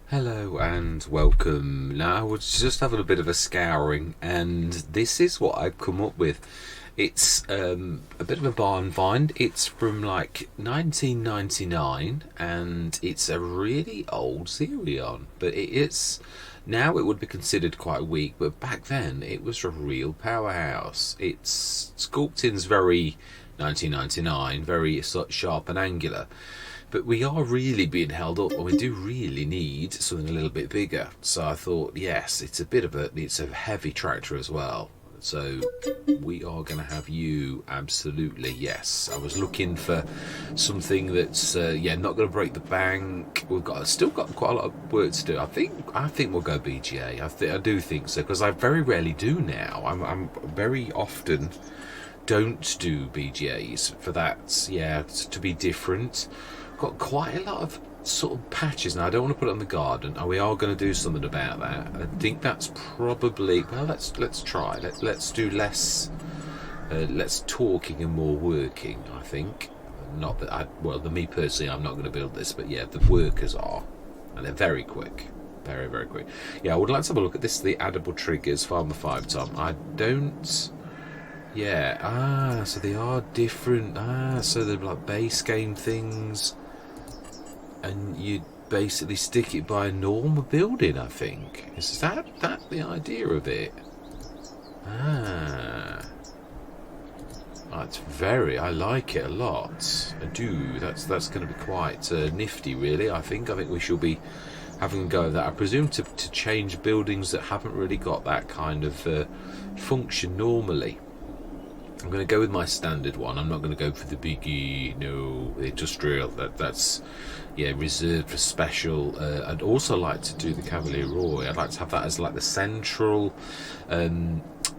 Hello and welcome. Now I was just having a bit of a scouring, and this is what I've come up with. It's a bit of a barn find. It's from like 1999, and it's a really old Xerion, but it's now it would be considered quite weak, but back then it was a real powerhouse. It's sculpting's very 1999, very sharp and angular. But we are really being held up, and we do really need something a little bit bigger. So I thought, yes, it's a heavy tractor as well. So we are going to have you, absolutely, yes. I was looking for something that's not going to break the bank. Still got quite a lot of work to do. I think we'll go BGA. I do think so, because I very rarely do now. I'm very often don't do BGAs for that. Yeah, to be different. Got quite a lot of sort of patches now. I don't want to put it on the garden. We are going to do something about that. I think that's probably, well, let's try. Let's do less talking and more working. I think not that me personally, I'm not going to build this, but yeah, the workers are, and they're very quick, very very quick. Yeah, I would like to have a look at this. The addable triggers, Farmer 5 Tom. I don't. Yeah. So they are different. So they're like base game things. And you basically stick it by a normal building, I think. Is that the idea of it? I like it a lot. I do. That's going to be quite nifty, really. I think we shall be having a go at that. I presume to change buildings that haven't really got that kind of function normally. I'm going to go with my standard one. I'm not going to go for the biggie, no, industrial. That's reserved for special. I'd also like to do the Cavalier Roy. I'd like to have that as like the central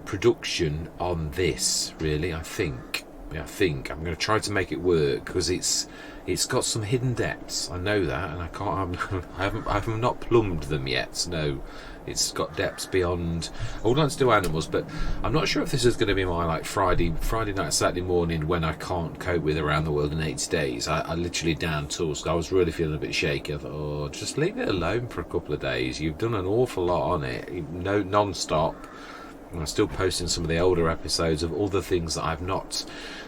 production on this. Really, I think I'm going to try to make it work, because it's got some hidden depths. I know that, and I can't. I have not plumbed them yet. No. It's got depths beyond. I would like to do animals, but I'm not sure if this is going to be my like Friday night, Saturday morning when I can't cope with Around the World in 80 Days. I literally down tools. I was really feeling a bit shaky. I thought, just leave it alone for a couple of days. You've done an awful lot on it, non-stop. I'm still posting some of the older episodes of other things that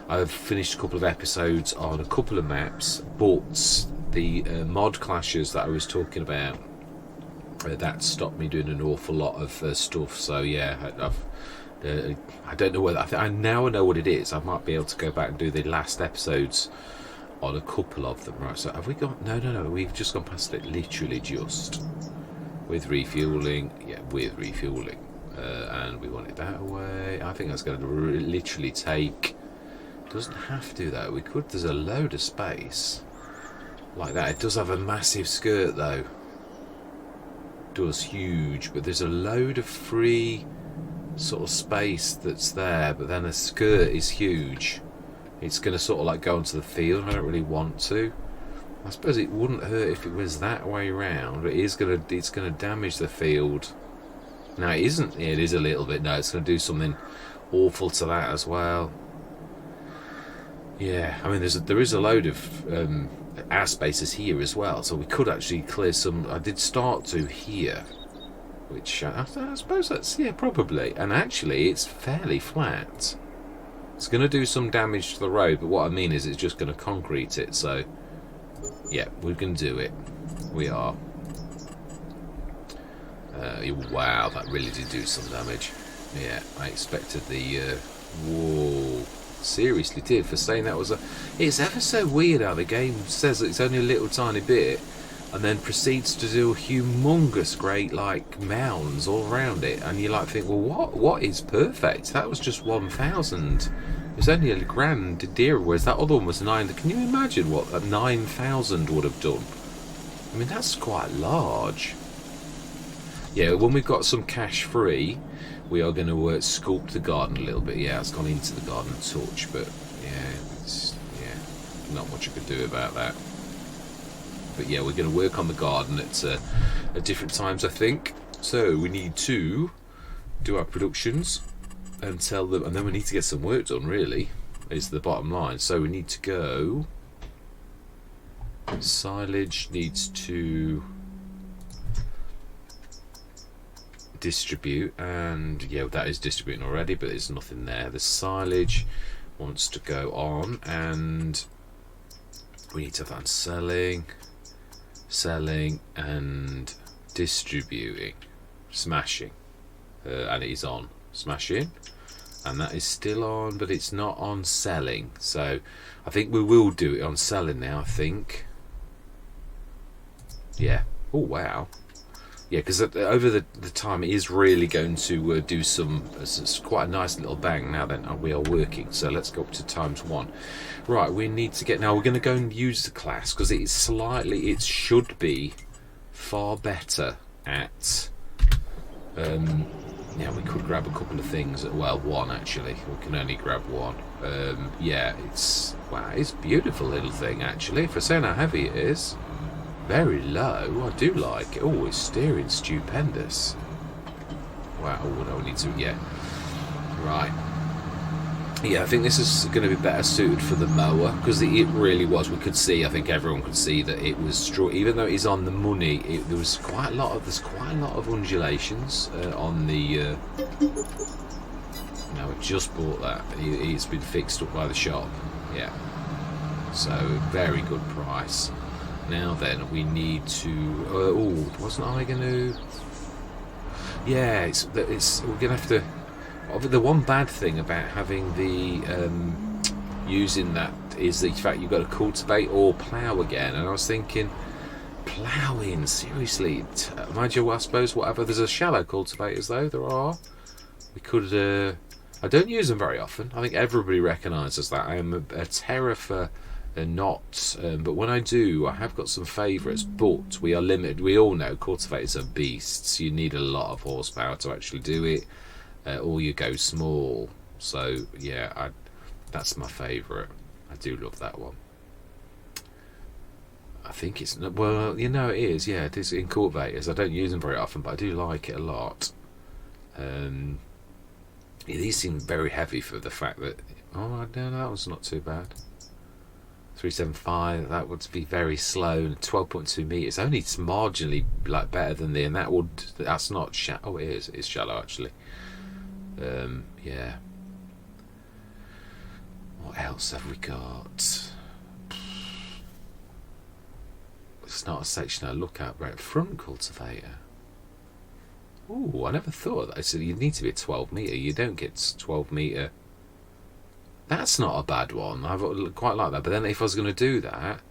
I've finished a couple of episodes on a couple of maps, but the mod clashes that I was talking about. That stopped me doing an awful lot of stuff. So yeah, I don't know whether I now know what it is. I might be able to go back and do the last episodes on a couple of them. Right, so have we got? No. We've just gone past it. Literally just with refueling. Yeah, with refueling, and we want it that way. I think that's going to literally take. Doesn't have to though. We could. There's a load of space like that. It does have a massive skirt though. Does huge, but there's a load of free sort of space that's there, but then the skirt is huge. It's going to sort of like go onto the field, and I don't really want to. I suppose it wouldn't hurt if it was that way round, but it's going to damage the field. Now it isn't. Yeah, it is a little bit. No, it's going to do something awful to that as well. Yeah, I mean there is a load of our spaces here as well, so we could actually clear some. I did start to here, which I suppose that's probably, and actually it's fairly flat. It's going to do some damage to the road, but what I mean is it's just going to concrete it. So yeah, we can do it. We are. Wow, that really did do some damage. Yeah, I expected the whoa. Seriously did, for saying that was it's ever so weird how the game says that it's only a little tiny bit and then proceeds to do humongous great like mounds all around it, and you like think, well, what is perfect? That was just 1,000. It was only a grand dearer, whereas that other one was 9. Can you imagine what that 9,000 would have done? I mean, that's quite large. Yeah, when we've got some cash free, we are going to sculpt the garden a little bit. Yeah, it's gone into the garden a touch, but not much I could do about that. But yeah, we're going to work on the garden at different times, I think. So we need to do our productions and tell them, and then we need to get some work done, really, is the bottom line. So we need to go. Silage needs to distribute, and yeah, that is distributing already, but there's nothing there. The silage wants to go on, and we need to have that on selling and distributing, smashing, and it is on smashing, and that is still on, but it's not on selling. So I think we will do it on selling now, I think. Yeah. Oh wow. Yeah, because over the time it is really going to do some. It's quite a nice little bang now. Then we are working. So let's go up to ×1. Right, we need to get now. We're going to go and use the class because it is slightly. It should be far better at. Yeah, we could grab a couple of things. Well, one actually. We can only grab one. Yeah, it's wow. It's a beautiful little thing actually. For saying how heavy it is. Very low. I do like it. Oh, it's steering stupendous. Wow. Oh, no, we need to. Yeah. Right. Yeah, I think this is going to be better suited for the mower because it really was. We could see. I think everyone could see that it was straw. Even though it's on the money, there was quite a lot of. There's quite a lot of undulations on the. No, I just bought that. It's been fixed up by the shop. Yeah. So very good price. Now then, we need to. Oh, wasn't I going to? Yeah, it's we're going to have to. The one bad thing about having the using that is the fact you've got to cultivate or plough again. And I was thinking, ploughing seriously. Mind you, I suppose whatever. There's a shallow cultivators though. There are. We could. I don't use them very often. I think everybody recognises that. I am a terror for. Not, but when I do, I have got some favourites, but we are limited. We all know cultivators are beasts. You need a lot of horsepower to actually do it, or you go small. So yeah, that's my favourite. I do love that one. I think it's, well, you know, it is. Yeah, it is in cultivators. I don't use them very often, but I do like it a lot. Yeah, these seem very heavy for the fact that. Oh no, that was not too bad. 375, that would be very slow. 12.2 meters, only it's marginally like better than the, and that's not shallow. Oh, it's shallow actually. Yeah. What else have we got? It's not a section I look at, right? Front cultivator. Oh, I never thought of that. So you need to be a 12 meter. You don't get 12 meter. That's not a bad one. I quite like that. But then if I was going to do that,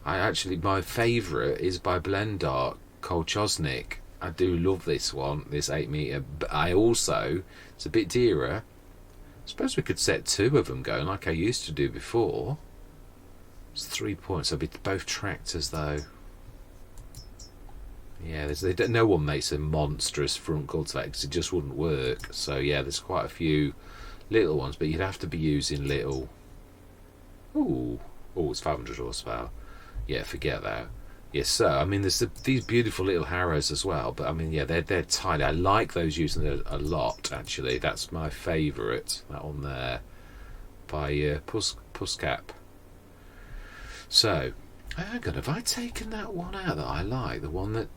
my favourite is by Blendark, Kolchosnik. I do love this one, this 8 metre. But I also, it's a bit dearer. I suppose we could set 2 of them going like I used to do before. It's 3 points. I'll be both tractors though. Yeah, no one makes a monstrous front cultivator because it just wouldn't work. So yeah, there's quite a few little ones, but you'd have to be using little. Oh, it's 500 horsepower. Yeah, forget that. Yes, so I mean, there's these beautiful little Harrows as well, but I mean, yeah, they're tiny. I like those, using them a lot actually. That's my favourite. That one there by Puscap. So, hang on, have I taken that one out that I like? The one that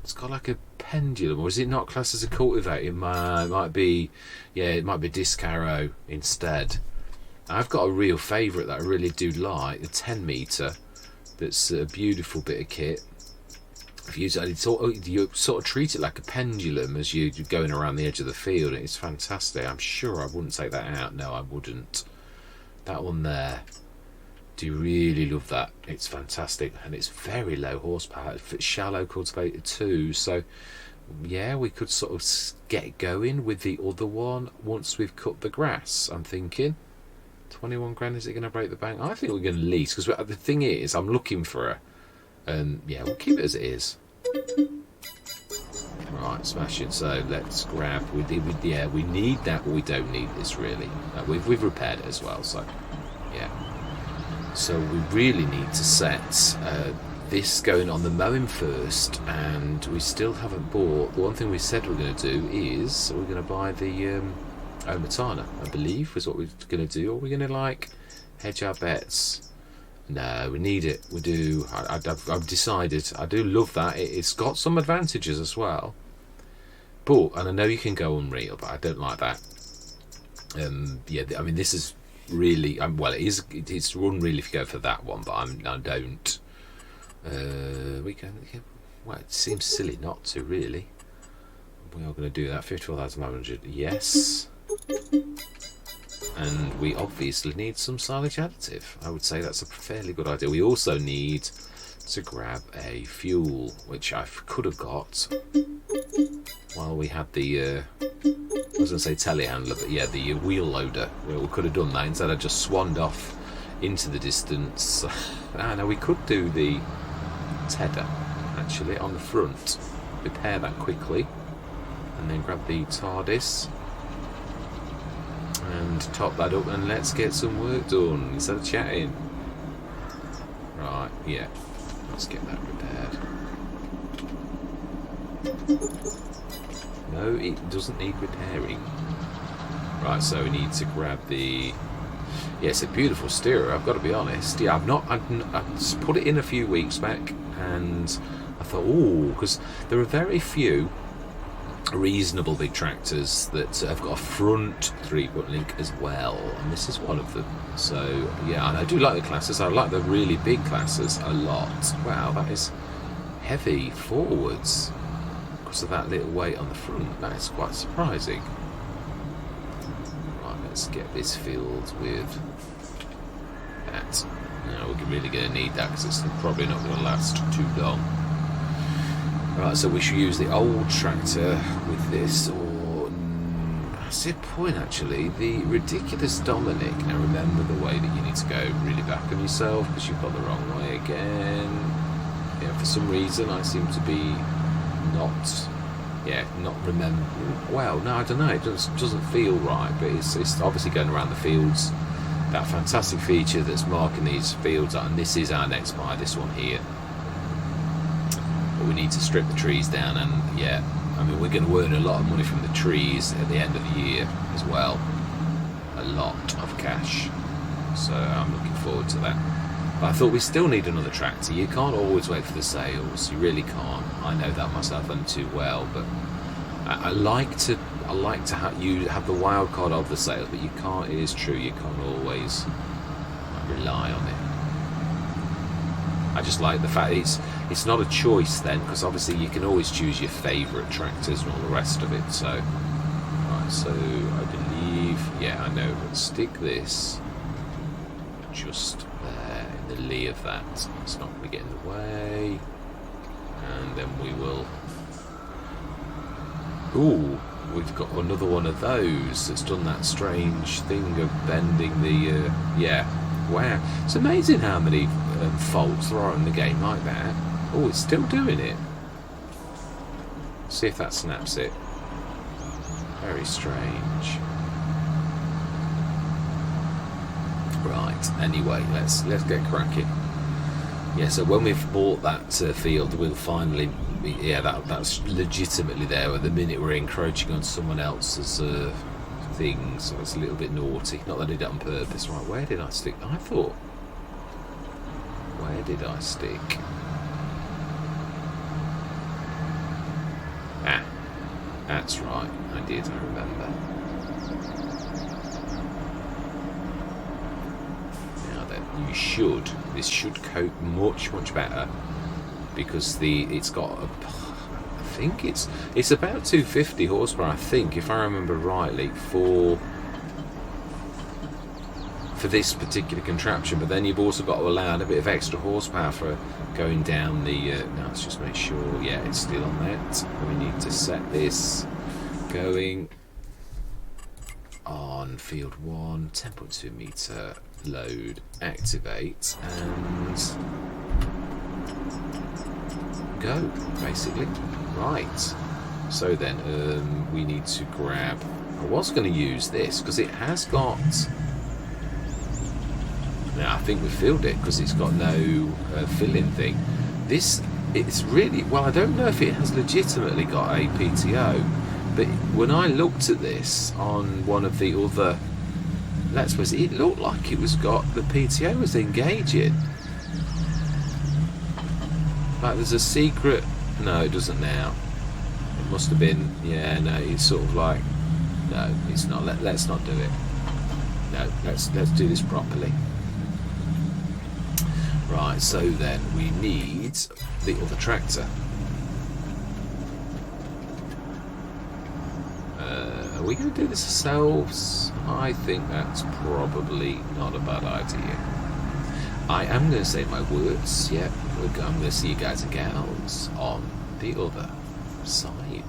it's got like a pendulum, or is it not classed as a cultivator? It might be, yeah, it might be disc arrow instead. I've got a real favourite that I really do like, the 10 metre. That's a beautiful bit of kit. If you sort of treat it like a pendulum as you're going around the edge of the field. It's fantastic. I'm sure I wouldn't take that out. No, I wouldn't. That one there. Do really love that. It's fantastic, and it's very low horsepower. It's shallow cultivator too, so yeah, we could sort of get going with the other one once we've cut the grass. I'm thinking 21 grand, is it going to break the bank? I think we're going to lease, because the thing is, I'm looking for yeah, we'll keep it as it is. Right, smash it. So let's grab. Yeah, we need that, but we don't need this really. We've repaired it as well, so yeah. So we really need to set this going on the mowing first, and we still haven't bought. The one thing we said we're going to do is we're going to buy the Omatana, I believe, is what we're going to do. Or we're going to like hedge our bets. No, we need it. We do. I've decided. I do love that. It's got some advantages as well. But, and I know you can go unreal, but I don't like that. Yeah, I mean, this is really, well, it's unreal if you go for that one, but I don't. Well, it seems silly not to, really. We are going to do that. 54,500, yes. And we obviously need some silage additive. I would say that's a fairly good idea. We also need to grab a fuel, which I could have got while we had the, I was going to say telehandler, but yeah, the wheel loader. We could have done that. Instead I just swanned off into the distance. No, we could do the tedder, actually, on the front. Repair that quickly. And then grab the TARDIS. And top that up and let's get some work done instead of chatting. Right, yeah. Let's get that repaired. No, it doesn't need repairing. Right, so we need to grab the... Yeah, it's a beautiful steerer, I've got to be honest. Yeah, I've just put it in a few weeks back and I thought, ooh, because there are very few reasonable big tractors that have got a front 3-point link as well, and this is one of them. So yeah, and I do like the classes. I like the really big classes a lot. Wow, that is heavy forwards because of that little weight on the front. That is quite surprising. Right, let's get this filled with that. Now we're really going to need that because it's probably not going to last too long. Right, so we should use the old tractor with this, or that's the point actually, the ridiculous Dominic. Now remember the way that you need to go really back on yourself because you've got the wrong way again. Yeah, for some reason I seem to be not remember. Well, no, I don't know, it just doesn't feel right, but it's obviously going around the fields. That fantastic feature that's marking these fields out, and this is our next buy, this one here. But we need to strip the trees down, and yeah, I mean, we're going to earn a lot of money from the trees at the end of the year as well. A lot of cash. So I'm looking forward to that. But I thought we still need another tractor. You can't always wait for the sales. You really can't. I know that myself only too well, but I like to have the wild card of the sales, but you can't. It is true. You can't always rely on it. I just like the fact it's not a choice then, because obviously you can always choose your favourite tractors and all the rest of it. So, right, so I believe, yeah, I know. Let's stick this just there in the lee of that. It's not going to get in the way, and then we will. Ooh, we've got another one of those that's done that strange thing of bending the. Yeah, wow! It's amazing how many faults there are in the game like that. Oh, it's still doing it. See if that snaps it. Very strange. Right. Anyway, let's get cracking. Yeah. So when we've bought that field, we'll finally. Yeah, that's legitimately there. At the minute, we're encroaching on someone else's thing, so it's a little bit naughty. Not that I did it on purpose. Right. Where did I stick? I thought. Where did I stick? Ah, that's right. I did. I remember. Now then, this should cope much better because it's got I think it's about 250 horsepower. I think, if I remember rightly, for this particular contraption, but then you've also got to allow a bit of extra horsepower for going down the now let's just make sure, yeah, it's still on that. We need to set this going on field 1, 10.2 meter load, activate, and go, basically. Right, so then we need to grab, I was going to use this because it has got. Now I think we filled it because it's got no fill-in thing. It's really, well, I don't know if it has legitimately got a PTO, but when I looked at this on one of the other Let's Plays, it looked like it was got, the PTO was engaging. Like there's a secret, no, it doesn't now. It must have been, yeah, no, it's sort of like, no, it's not, let's not do it. No, let's do this properly. Right, so then we need the other tractor. Are we going to do this ourselves? I think that's probably not a bad idea. I am going to say my words, yeah. I'm going to see you guys and gals on the other side.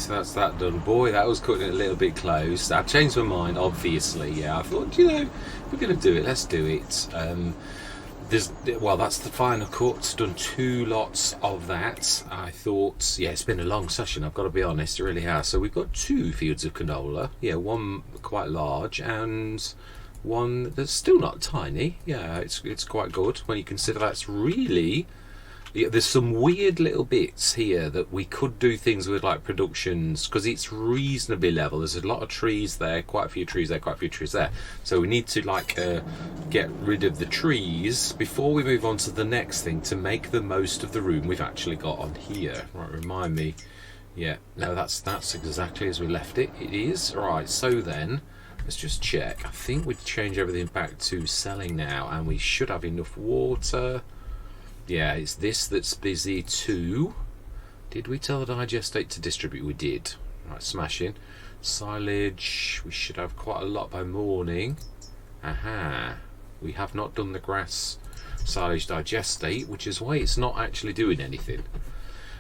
that's that done. Boy, that was cutting it a little bit close. I've changed my mind, obviously. Yeah, I thought, you know, we're going to do it. Let's do it. That's the final cut. Done 2 lots of that. I thought, yeah, it's been a long session, I've got to be honest, it really has. So we've got 2 fields of canola. Yeah, one quite large and one that's still not tiny. Yeah, it's quite good when you consider that's really... Yeah, there's some weird little bits here that we could do things with, like productions, because it's reasonably level. There's a lot of trees there, quite a few trees there, quite a few trees there. So we need to get rid of the trees before we move on to the next thing to make the most of the room we've actually got on here. Right, remind me. Yeah, no, that's exactly as we left it. It is. Right, so then, let's just check. I think we'd change everything back to selling now, and we should have enough water. Yeah, it's this that's busy too. Did we tell the digestate to distribute? We did. Right, smashing. Silage, we should have quite a lot by morning. Aha. We have not done the grass silage digestate, which is why it's not actually doing anything.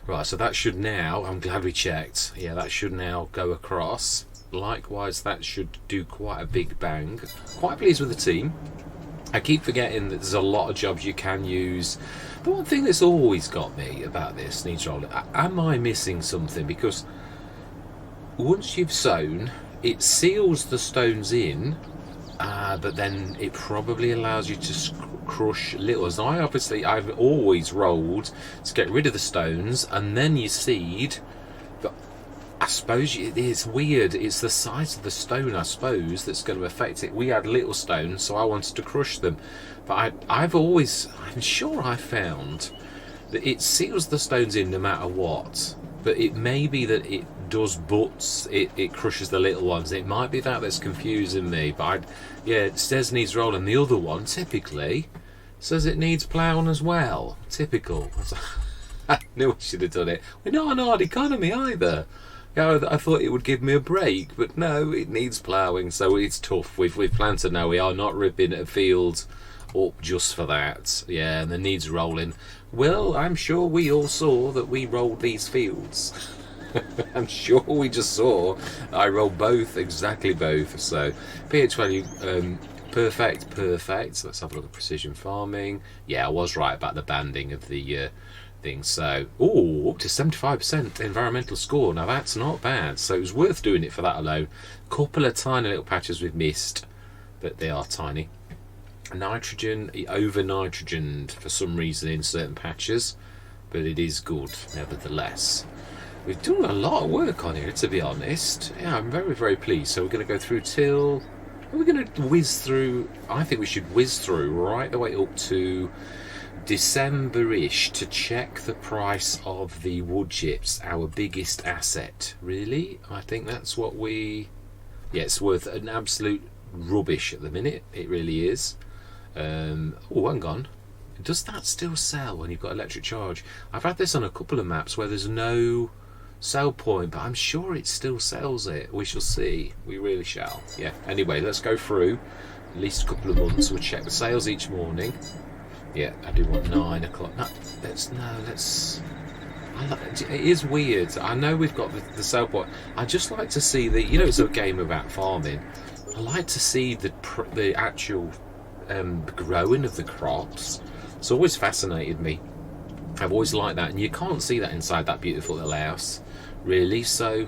Right, so that should now, I'm glad we checked. Yeah, that should now go across. Likewise, that should do quite a big bang. Quite pleased with the team. I keep forgetting that there's a lot of jobs you can use. The one thing that's always got me about this needs rolling, am I missing something? Because once you've sown, it seals the stones in, but then it probably allows you to crush littles. Now, I've always rolled to get rid of the stones, and then you seed. But I suppose it's weird. It's the size of the stone, I suppose, that's going to affect it. We had little stones, so I wanted to crush them. But I'm sure I found that it seals the stones in no matter what. But it may be that it does butts, it crushes the little ones. It might be that's confusing me. But it says needs rolling. The other one, typically, says it needs ploughing as well. Typical. I knew I should have done it. We're not an hard economy either. Yeah, I thought it would give me a break, but no, it needs ploughing, so it's tough. We've planted now. We are not ripping a field up just for that. Yeah, and the needs rolling. Well, I'm sure we all saw that we rolled these fields. I'm sure we just saw I rolled both, exactly both. So pH value, perfect. Let's have a look at precision farming. Yeah, I was right about the banding of the thing. So, up to 75% environmental score. Now that's not bad. So it was worth doing it for that alone. Couple of tiny little patches we've missed, but they are tiny. Nitrogen, over nitrogened for some reason in certain patches, but it is good nevertheless. We've done a lot of work on here, to be honest. Yeah, I'm very, very pleased. So we're going to go through till... We're going to whiz through... I think we should whiz through right the way up to December-ish to check the price of the wood chips, our biggest asset. Really? I think that's what we... Yeah, it's worth an absolute rubbish at the minute. It really is. Hang on. Does that still sell when you've got electric charge? I've had this on a couple of maps where there's no sell point, but I'm sure it still sells it. We shall see. We really shall. Yeah. Anyway, let's go through at least a couple of months. We'll check the sales each morning. Yeah, I do want 9 o'clock. It is weird. I know we've got the sell point. I just like to see the, it's a game about farming. I like to see the actual growing of the crops. It's always fascinated me. I've always liked that, and you can't see that inside that beautiful little house, really. So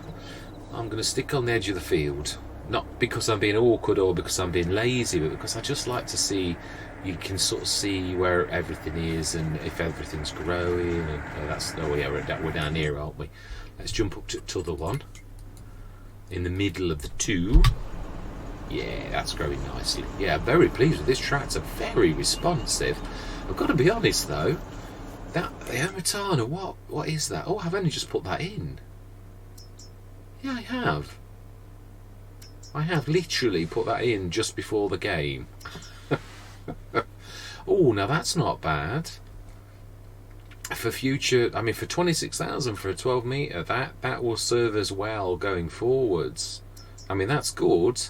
I'm going to stick on the edge of the field, not because I'm being awkward or because I'm being lazy, but because I just like to see. You can sort of see where everything is and if everything's growing. And we're down here, aren't we? Let's jump up to the other one in the middle of the 2. Yeah, that's growing nicely. Yeah, very pleased with this tractor. Very responsive. I've got to be honest though, that the Amatana, what is that? Oh, I've only just put that in. Yeah, I have. I have literally put that in just before the game. Oh, now that's not bad. For future, for 26,000 for a 12 metre, that will serve us well going forwards. That's good,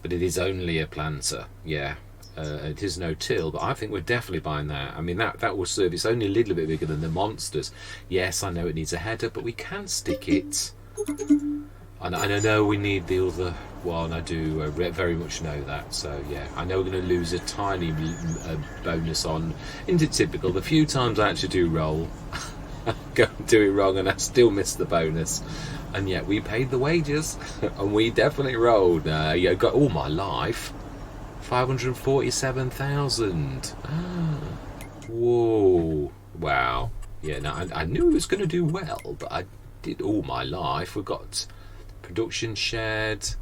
but it is only a planter. Yeah, it is no till, but I think we're definitely buying that. That will serve. It's only a little bit bigger than the monsters. Yes, I know it needs a header, but we can stick it And I know we need the other one. I do very much know that. So yeah, I know we're going to lose a tiny bonus on. Isn't it typical? The few times I actually do roll, I go and do it wrong, and I still miss the bonus. And yet we paid the wages, and we definitely rolled. Yeah, got all my life, 547,000. Whoa! Wow. Yeah. Now I knew it was going to do well, but I did all my life. We've got production shed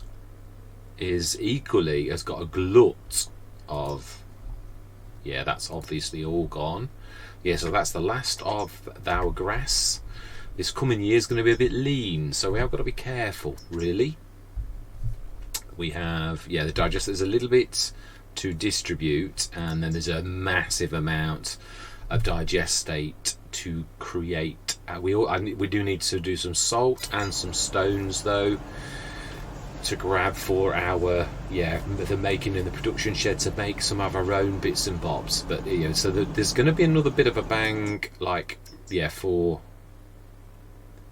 is equally has got a glut of. Yeah, that's obviously all gone. Yeah, so that's the last of our grass. This coming year is going to be a bit lean, so we have got to be careful, really. We have, yeah, the digester is a little bit to distribute, and then there's a massive amount of digestate to create. We do need to do some salt and some stones, though, to grab for our, the making in the production shed to make some of our own bits and bobs. But, you know, so there's going to be another bit of a bang, like, for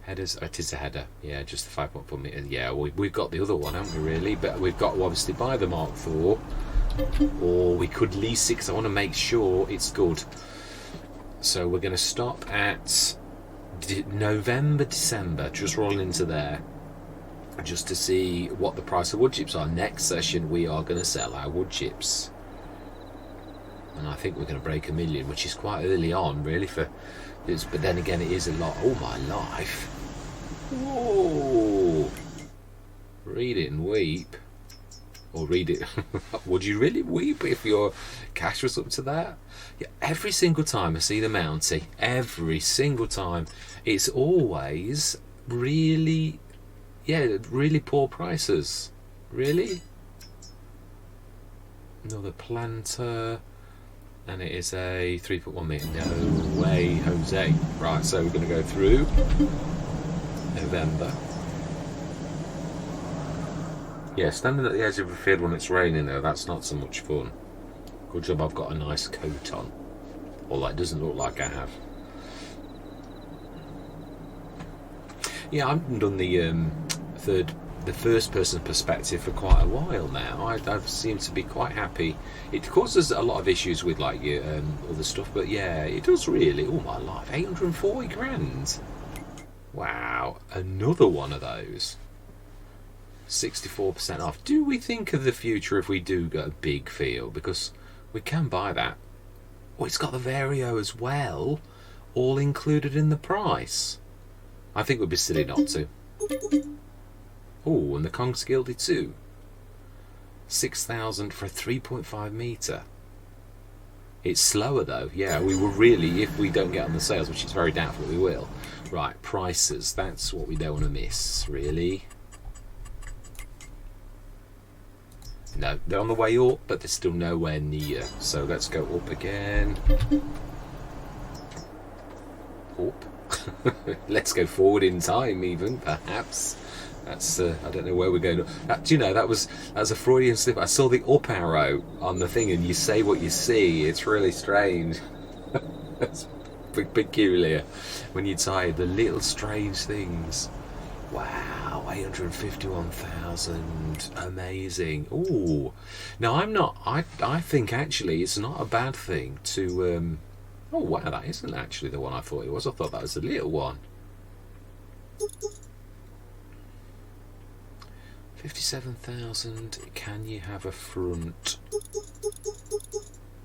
headers. It is a header, yeah, just the 5.4 meter. Yeah, we've got the other one, haven't we, really? But we've got to obviously buy the Mark IV, or we could lease it, because I want to make sure it's good. So we're going to stop at November, December, just rolling into there, just to see what the price of wood chips are. Next session we are going to sell our wood chips, and I think we're going to break 1 million, which is quite early on, really, for this. But then again, it is a lot. Oh my life. Whoa. Read it and weep. Or read it. Would you really weep if your cash was up to that? Yeah, every single time I see the Mountie, every single time, it's always really, really poor prices. Really? Another planter. And it is a 3.1 meter. No way, Jose. Right, so we're going to go through November. Yeah, standing at the edge of a field when it's raining, though, that's not so much fun. Good job I've got a nice coat on. Although it doesn't look like I have. Yeah, I haven't done the first person perspective for quite a while now. I've seemed to be quite happy. It causes a lot of issues with like your other stuff, but yeah, it does really. All my life, 840 grand. Wow, another one of those. 64% off. Do we think of the future if we do get a big field? Because we can buy that. Oh, it's got the Vario as well, all included in the price. I think we'd be silly not to. Oh, and the Kong's Gilded too. 6,000 for a 3.5 metre. It's slower though. Yeah, we will really, if we don't get on the sales, which is very doubtful we will. Right, prices. That's what we don't want to miss, really. No, they're on the way up, but they're still nowhere near. So let's go up again. Up. Let's go forward in time, even, perhaps. That's I don't know where we're going. Do you know, that was a Freudian slip. I saw the up arrow on the thing, and you say what you see. It's really strange. It's peculiar when you tie the little strange things. Wow, 851,000. Amazing. Ooh. Now I think actually it's not a bad thing to. Oh wow, that isn't actually the one I thought it was. I thought that was the little one. 57,000. Can you have a front?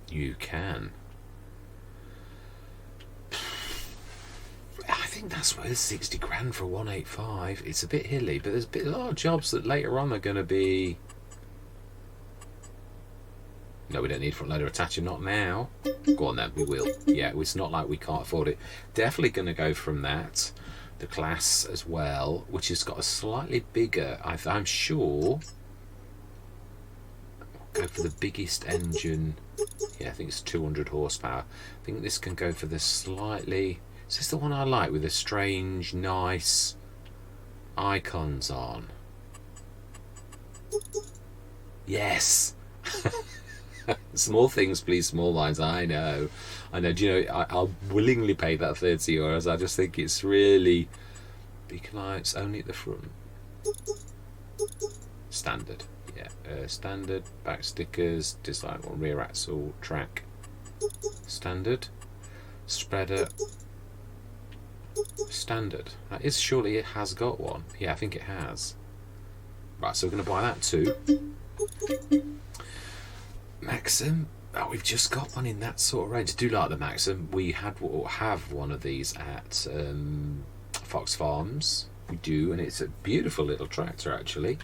You can. I think that's worth 60 grand for 185. It's a bit hilly, but there's a lot of jobs that later on are going to be. No, we don't need front loader attaching, not now. Go on then, we will. Yeah, it's not like we can't afford it. Definitely going to go from that. The class as well, which has got a slightly bigger, I'm sure. Go for the biggest engine. Yeah, I think it's 200 horsepower. I think this can go for the slightly. Is this the one I like with the strange, nice icons on? Yes. Small things, please, small lines. I know. Do you know, I'll willingly pay that 30 euros. I just think it's really Beacon lights only at the front. Standard. Yeah, standard. Back stickers. Design one. Rear axle. Track. Standard. Spreader. Standard. That is, surely it has got one. Yeah, I think it has. Right, so we're going to buy that too. Maxim. Oh, we've just got one in that sort of range. I do like the Maxim. We have one of these at Fox Farms. We do, and it's a beautiful little tractor actually.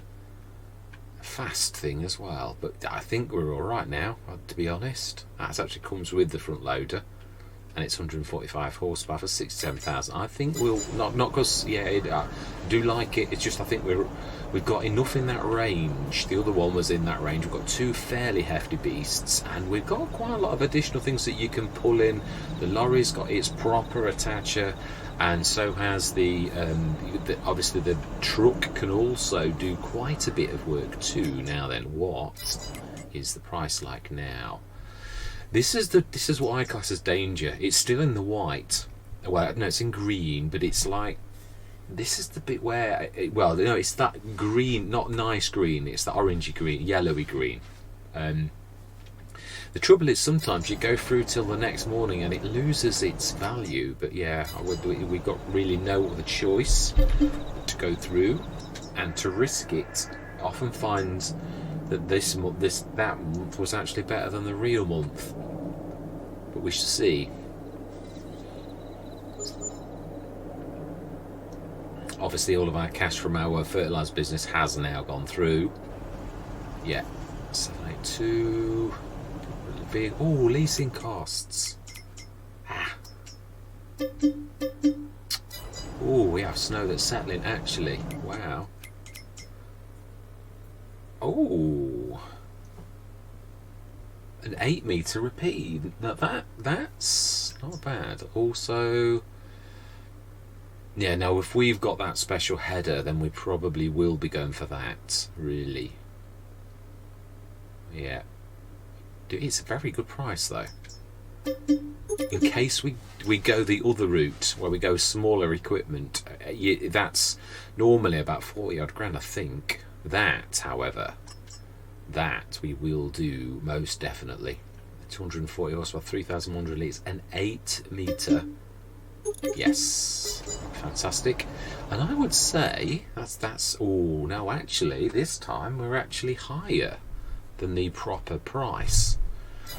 A fast thing as well, but I think we're all right now, to be honest. That actually comes with the front loader, and it's 145 horsepower for 67,000. I think we'll not because I do like it. It's just I think we've got enough in that range. The other one was in that range. We've got two fairly hefty beasts, and we've got quite a lot of additional things that you can pull in. The lorry's got its proper attacher, and so has obviously the truck can also do quite a bit of work too. Now then, what is the price like now? This is what I class as danger. It's still in the white. Well, no, it's in green, but it's like, this is the bit where, it's that green, not nice green. It's the orangey green, yellowy green. The trouble is sometimes you go through till the next morning and it loses its value. But yeah, we've got really no other choice to go through and to risk it. Often finds that that month was actually better than the real month, but we shall see. Obviously all of our cash from our fertiliser business has now gone through. Yeah, 782. Oh, leasing costs. Oh, we have snow that's settling actually. Wow. Oh, an 8 metre repeat. Now that's not bad. Also, yeah. Now, if we've got that special header, then we probably will be going for that. Really. Yeah. It's a very good price though. In case we go the other route where we go smaller equipment, that's normally about 40 odd grand, I think. That, however, that we will do most definitely. 240 horsepower, 3,100 litres, an 8 metre. Yes, fantastic. And I would say that's. Oh, no, actually, this time we're actually higher than the proper price.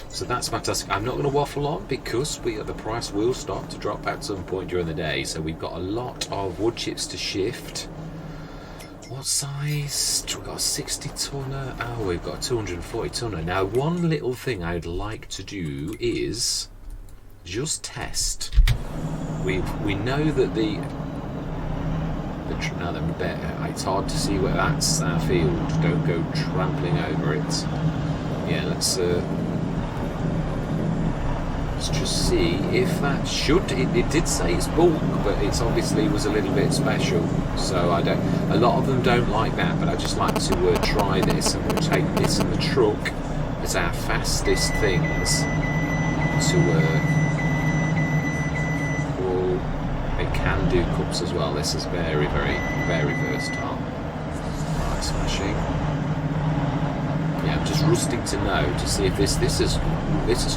So that's fantastic. I'm not going to waffle on because the price will start to drop at some point during the day. So we've got a lot of wood chips to shift. What size? We've got a 60 tonner. Oh, we've got a 240 tonner. Now, one little thing I'd like to do is just test. We know that it's hard to see where that's our field. Don't go trampling over it. Yeah, let's just see if that should. It did say it's bulk, but it's obviously was a little bit special. So a lot of them don't like that, but I just like to try this, and we'll take this in the truck as our fastest things to. It can do cups as well. This is very, very, very versatile. Right, smashing. Yeah, I'm just rusting to know to see if this has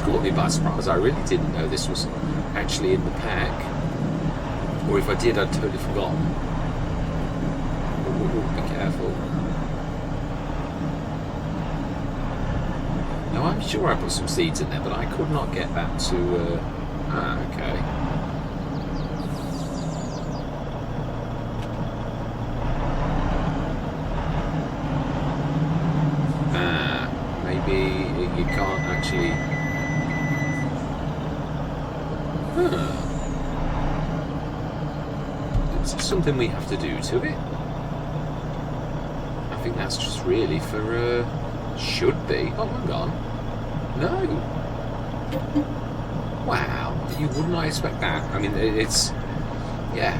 caught me by surprise. I really didn't know this was actually in the pack, or if I did, I'd totally forgotten. Ooh, be careful. Now I'm sure I put some seeds in there, but I could not get that to. Okay. You can't actually. It's something we have to do to it. I think that's just really for. Should be. Oh, hang on. No. Wow. You would not expect that. I mean, it's. Yeah.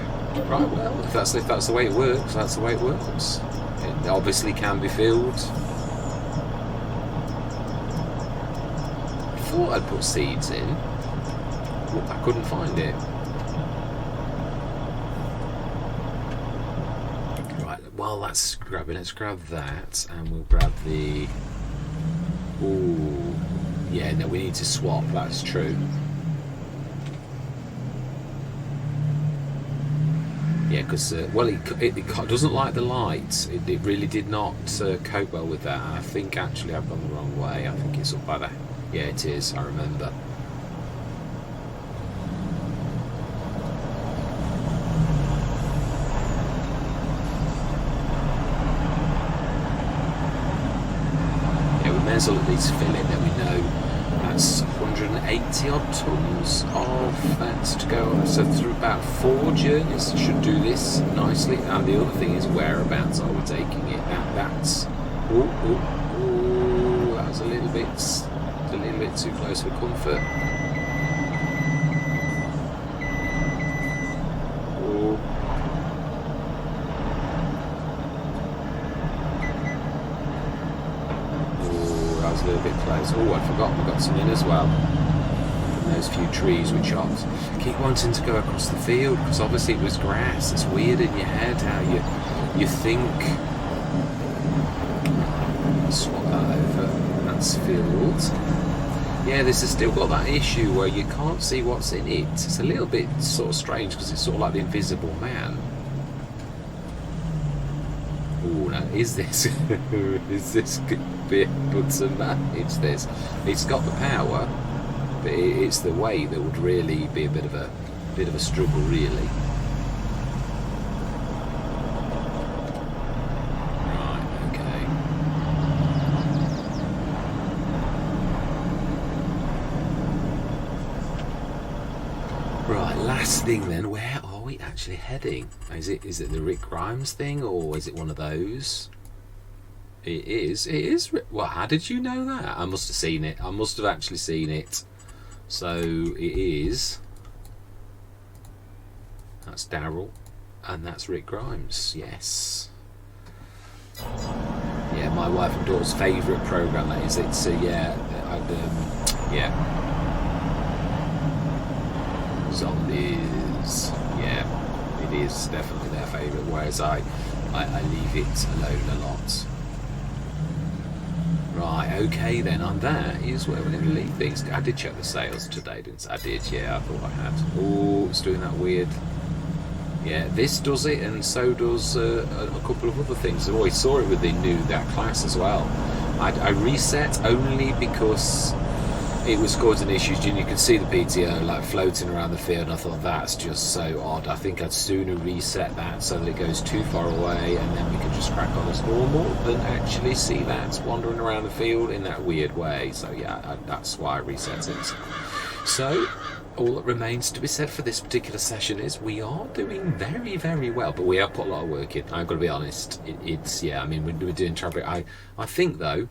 Right. Well, if that's the way it works, that's the way it works. It obviously can be filled. I thought I'd put seeds in. I couldn't find it. while that's grabbing, let's grab that, and we'll grab the... Ooh, yeah, no, we need to swap, that's true. Yeah, because, well, it doesn't like the light. It really did not cope well with that. I think, actually, I've gone the wrong way. I think it's up by the... Yeah, it is, I remember. As well at least fill it, then we know that's 180 odd tons of that to go. So through about 4 journeys should do this nicely. And the other thing is, whereabouts are we taking it? That's that was a little bit too close for comfort. A little bit close. Oh, I forgot we got some in as well from those few trees we chopped. Keep wanting to go across the field because obviously it was grass. It's weird in your head how you think. Swap that over. That's filled. Yeah, this has still got that issue where you can't see what's in it. It's a little bit sort of strange because it's sort of like the Invisible Man. Oh no, is this could be a button manage this? It's got the power, but it's the weight that would really be a bit of a struggle, really. Right, okay. Right, last thing then. Where are we actually heading? Is it the Rick Grimes thing, or is it one of those? It is. Well, how did you know that? I must have seen it. I must have actually seen it. So it is. That's Daryl, and that's Rick Grimes. Yes. Yeah, my wife and daughter's favourite programme. That is. It's yeah. Zombies. Yeah, it is definitely their favourite. Whereas I leave it alone a lot. Right, okay then, and that is where we're going to leave things. I did check the sales today, didn't I? I did, yeah, I thought I had. Oh, it's doing that weird... Yeah, this does it, and so does a couple of other things. I always saw it with the that class as well. I reset only because it was causing issues, and you could see the PTO like floating around the field, and I thought that's just so odd. I think I'd sooner reset that so that it goes too far away, and then we can just crack on as normal than actually see that wandering around the field in that weird way. So yeah, that's why I reset it. So all that remains to be said for this particular session is we are doing very, very well, but we have put a lot of work in. I've got to be honest. It's yeah. I mean, we're doing traffic. I think though,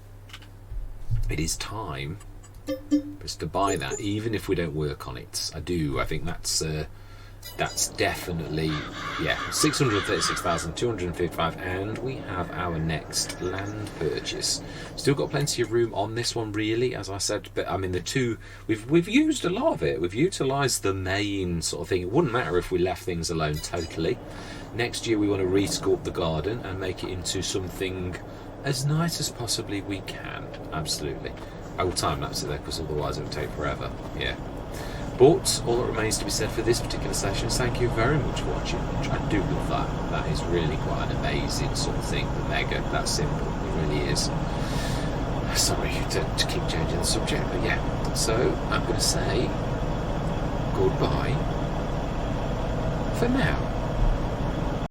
it is time just to buy that, even if we don't work on it. I think that's definitely, yeah, 636,255, and we have our next land purchase. Still got plenty of room on this one, really, as I said. But I mean, the two we've used a lot of it. We've utilised the main sort of thing. It wouldn't matter if we left things alone totally. Next year we want to resculpt the garden and make it into something as nice as possibly we can. Absolutely. I will time-lapse it there because otherwise it would take forever. Yeah. But all that remains to be said for this particular session is thank you very much for watching. I do love that. That is really quite an amazing sort of thing. The Mega, that simple. It really is. Sorry to keep changing the subject, but yeah. So I'm going to say goodbye for now.